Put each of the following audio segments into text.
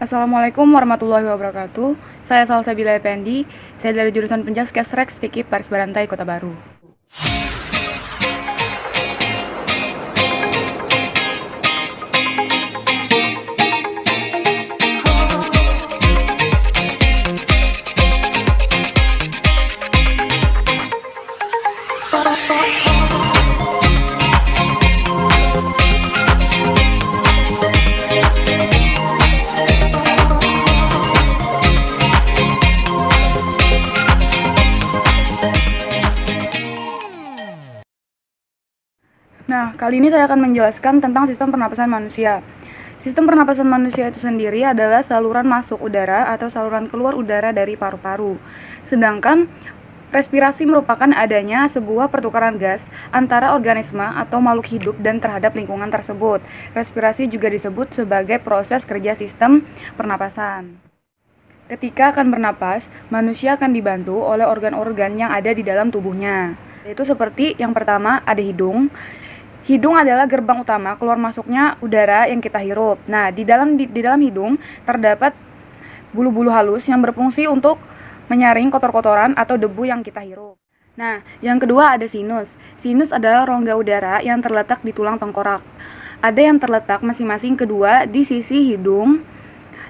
Assalamualaikum warahmatullahi wabarakatuh. Saya Salsabila Effendi. Saya dari jurusan Penjaskes Rex Tikip Paris Barantai, Kota Baru. Nah, kali ini saya akan menjelaskan tentang sistem pernapasan manusia. Sistem pernapasan manusia itu sendiri adalah saluran masuk udara atau saluran keluar udara dari paru-paru. Sedangkan respirasi merupakan adanya sebuah pertukaran gas antara organisme atau makhluk hidup dan terhadap lingkungan tersebut. Respirasi juga disebut sebagai proses kerja sistem pernapasan. Ketika akan bernapas, manusia akan dibantu oleh organ-organ yang ada di dalam tubuhnya. Yaitu seperti yang pertama ada hidung. Hidung adalah gerbang utama keluar masuknya udara yang kita hirup. Nah, di dalam hidung terdapat bulu-bulu halus yang berfungsi untuk menyaring kotor-kotoran atau debu yang kita hirup. Nah, yang kedua ada sinus. Sinus adalah rongga udara yang terletak di tulang tengkorak. Ada yang terletak masing-masing kedua di sisi hidung,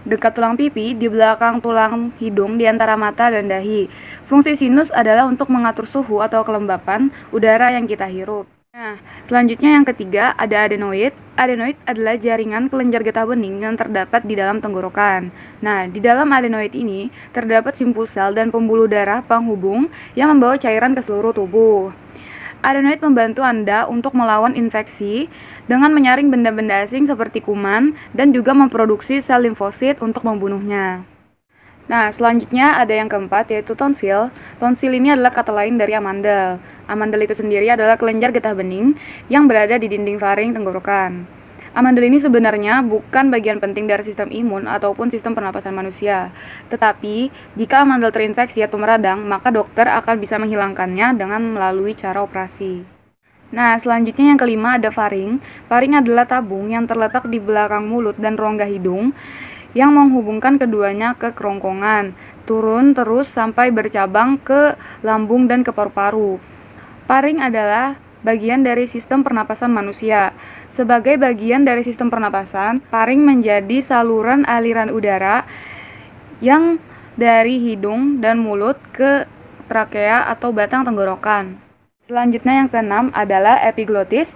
dekat tulang pipi, di belakang tulang hidung, di antara mata dan dahi. Fungsi sinus adalah untuk mengatur suhu atau kelembapan udara yang kita hirup. Nah, selanjutnya yang ketiga ada adenoid. Adenoid adalah jaringan kelenjar getah bening yang terdapat di dalam tenggorokan. Nah, di dalam adenoid ini terdapat simpul sel dan pembuluh darah penghubung yang membawa cairan ke seluruh tubuh. Adenoid membantu Anda untuk melawan infeksi dengan menyaring benda-benda asing seperti kuman dan juga memproduksi sel limfosit untuk membunuhnya. Nah, selanjutnya ada yang keempat yaitu tonsil. Tonsil ini adalah kata lain dari amandel. Amandel itu sendiri adalah kelenjar getah bening yang berada di dinding faring tenggorokan. Amandel ini sebenarnya bukan bagian penting dari sistem imun ataupun sistem pernapasan manusia. Tetapi, jika amandel terinfeksi atau meradang, maka dokter akan bisa menghilangkannya dengan melalui cara operasi. Nah, selanjutnya yang kelima ada faring. Faring adalah tabung yang terletak di belakang mulut dan rongga hidung yang menghubungkan keduanya ke kerongkongan, turun terus sampai bercabang ke lambung dan ke paru-paru. Faring adalah bagian dari sistem pernapasan manusia. Sebagai bagian dari sistem pernapasan, faring menjadi saluran aliran udara yang dari hidung dan mulut ke trakea atau batang tenggorokan. Selanjutnya yang keenam adalah epiglotis,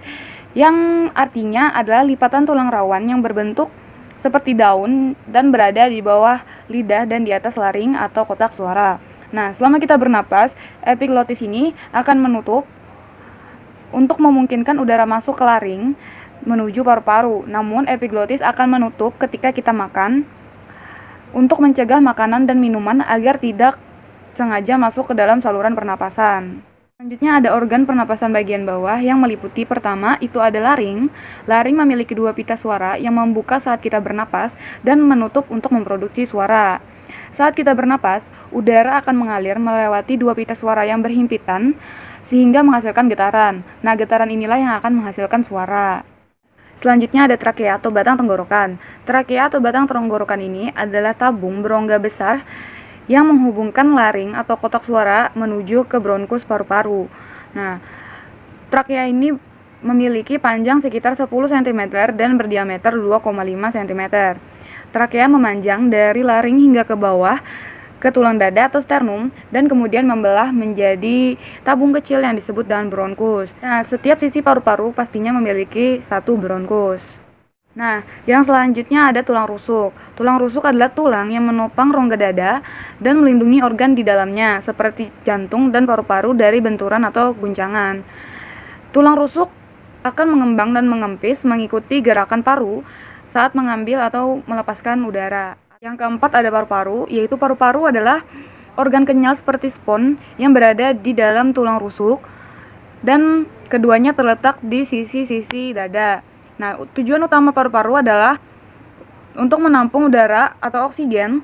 yang artinya adalah lipatan tulang rawan yang berbentuk seperti daun dan berada di bawah lidah dan di atas laring atau kotak suara. Nah, selama kita bernapas, epiglotis ini akan menutup untuk memungkinkan udara masuk ke laring menuju paru-paru. Namun, epiglotis akan menutup ketika kita makan untuk mencegah makanan dan minuman agar tidak sengaja masuk ke dalam saluran pernapasan. Selanjutnya ada organ pernapasan bagian bawah yang meliputi pertama itu ada laring. Laring memiliki dua pita suara yang membuka saat kita bernapas dan menutup untuk memproduksi suara. Saat kita bernapas, udara akan mengalir melewati dua pita suara yang berhimpitan sehingga menghasilkan getaran. Nah, getaran inilah yang akan menghasilkan suara. Selanjutnya ada trakea atau batang tenggorokan. Trakea atau batang tenggorokan ini adalah tabung berongga besar yang menghubungkan laring atau kotak suara menuju ke bronkus paru-paru. Nah, trakea ini memiliki panjang sekitar 10 cm dan berdiameter 2,5 cm. Trakea memanjang dari laring hingga ke bawah ke tulang dada atau sternum dan kemudian membelah menjadi tabung kecil yang disebut dengan bronkus. Nah, setiap sisi paru-paru pastinya memiliki satu bronkus. Nah, yang selanjutnya ada tulang rusuk. Tulang rusuk adalah tulang yang menopang rongga dada dan melindungi organ di dalamnya, seperti jantung dan paru-paru dari benturan atau guncangan. Tulang rusuk akan mengembang dan mengempis mengikuti gerakan paru saat mengambil atau melepaskan udara. Yang keempat ada paru-paru, yaitu paru-paru adalah organ kenyal seperti spons yang berada di dalam tulang rusuk dan keduanya terletak di sisi-sisi dada. Nah, tujuan utama paru-paru adalah untuk menampung udara atau oksigen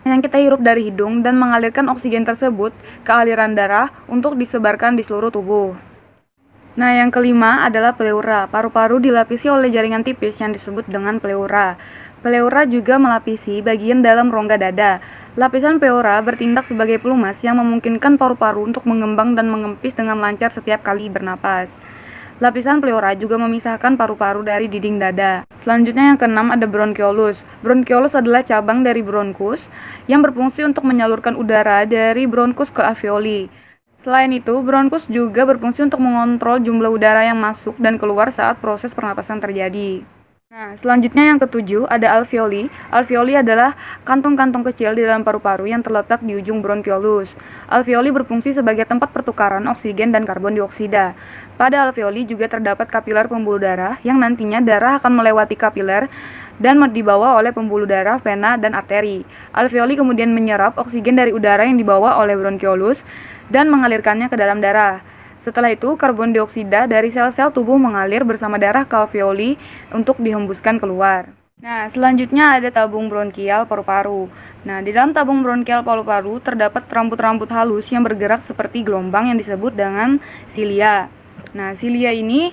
yang kita hirup dari hidung dan mengalirkan oksigen tersebut ke aliran darah untuk disebarkan di seluruh tubuh. Nah, yang kelima adalah pleura. Paru-paru dilapisi oleh jaringan tipis yang disebut dengan pleura. Pleura juga melapisi bagian dalam rongga dada. Lapisan pleura bertindak sebagai pelumas yang memungkinkan paru-paru untuk mengembang dan mengempis dengan lancar setiap kali bernapas. Lapisan pleura juga memisahkan paru-paru dari dinding dada. Selanjutnya yang keenam ada bronkiolus. Bronkiolus adalah cabang dari bronkus yang berfungsi untuk menyalurkan udara dari bronkus ke alveoli. Selain itu, bronkus juga berfungsi untuk mengontrol jumlah udara yang masuk dan keluar saat proses pernapasan terjadi. Nah, selanjutnya yang ketujuh ada alveoli. Alveoli adalah kantung-kantung kecil di dalam paru-paru yang terletak di ujung bronkiolus. Alveoli berfungsi sebagai tempat pertukaran oksigen dan karbon dioksida. Pada alveoli juga terdapat kapiler pembuluh darah yang nantinya darah akan melewati kapiler dan dibawa oleh pembuluh darah, vena, dan arteri. Alveoli kemudian menyerap oksigen dari udara yang dibawa oleh bronkiolus dan mengalirkannya ke dalam darah. Setelah itu, karbon dioksida dari sel-sel tubuh mengalir bersama darah ke alveoli untuk dihembuskan keluar. Nah, selanjutnya ada tabung bronkial paru-paru. Nah, di dalam tabung bronkial paru-paru terdapat rambut-rambut halus yang bergerak seperti gelombang yang disebut dengan silia. Nah, silia ini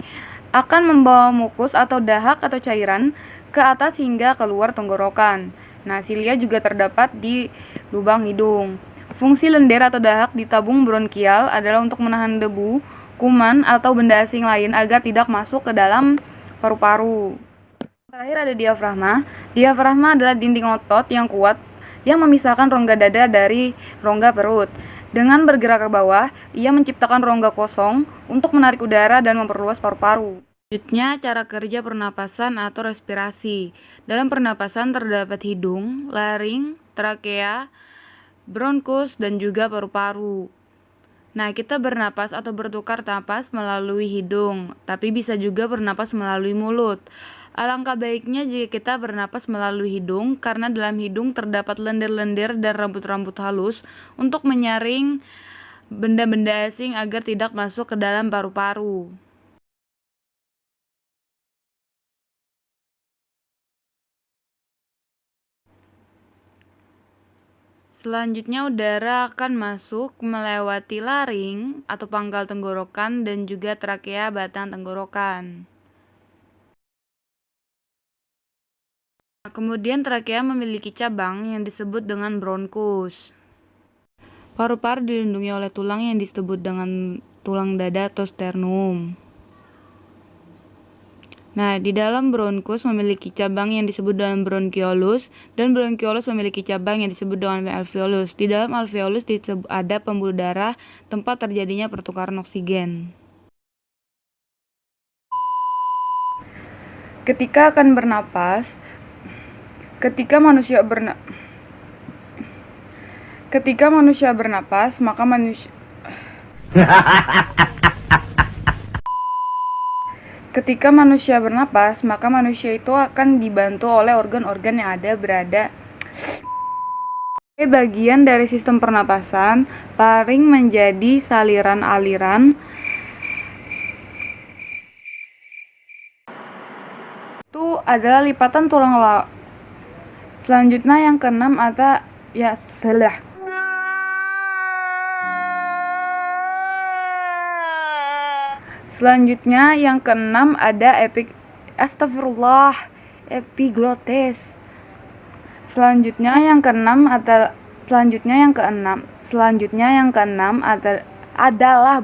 akan membawa mukus atau dahak atau cairan ke atas hingga keluar tenggorokan. Nah, silia juga terdapat di lubang hidung. Fungsi lendir atau dahak di tabung bronkial adalah untuk menahan debu, kuman, atau benda asing lain agar tidak masuk ke dalam paru-paru. Terakhir ada diafragma. Diafragma adalah dinding otot yang kuat yang memisahkan rongga dada dari rongga perut. Dengan bergerak ke bawah, ia menciptakan rongga kosong untuk menarik udara dan memperluas paru-paru. Selanjutnya, cara kerja pernapasan atau respirasi. Dalam pernapasan terdapat hidung, laring, trakea, bronkus, dan juga paru-paru. Nah, kita bernapas atau bertukar napas melalui hidung, tapi bisa juga bernapas melalui mulut. Alangkah baiknya jika kita bernapas melalui hidung, karena dalam hidung terdapat lendir-lendir dan rambut-rambut halus untuk menyaring benda-benda asing agar tidak masuk ke dalam paru-paru. Selanjutnya udara akan masuk melewati laring atau pangkal tenggorokan dan juga trakea batang tenggorokan. Kemudian trakea memiliki cabang yang disebut dengan bronkus. Paru-paru dilindungi oleh tulang yang disebut dengan tulang dada atau sternum. Nah, di dalam bronkus memiliki cabang yang disebut dengan bronkiolus, dan bronkiolus memiliki cabang yang disebut dengan alveolus. Di dalam alveolus ada pembuluh darah, tempat terjadinya pertukaran oksigen. Ketika akan bernapas, ketika manusia bernapas, maka manusia Ketika manusia bernapas, maka manusia itu akan dibantu oleh organ-organ yang berada bagian dari sistem pernapasan. Laring menjadi saliran-aliran itu adalah lipatan tulang laut. Selanjutnya yang keenam ada Selanjutnya yang keenam ada epiglotis. Selanjutnya yang keenam adalah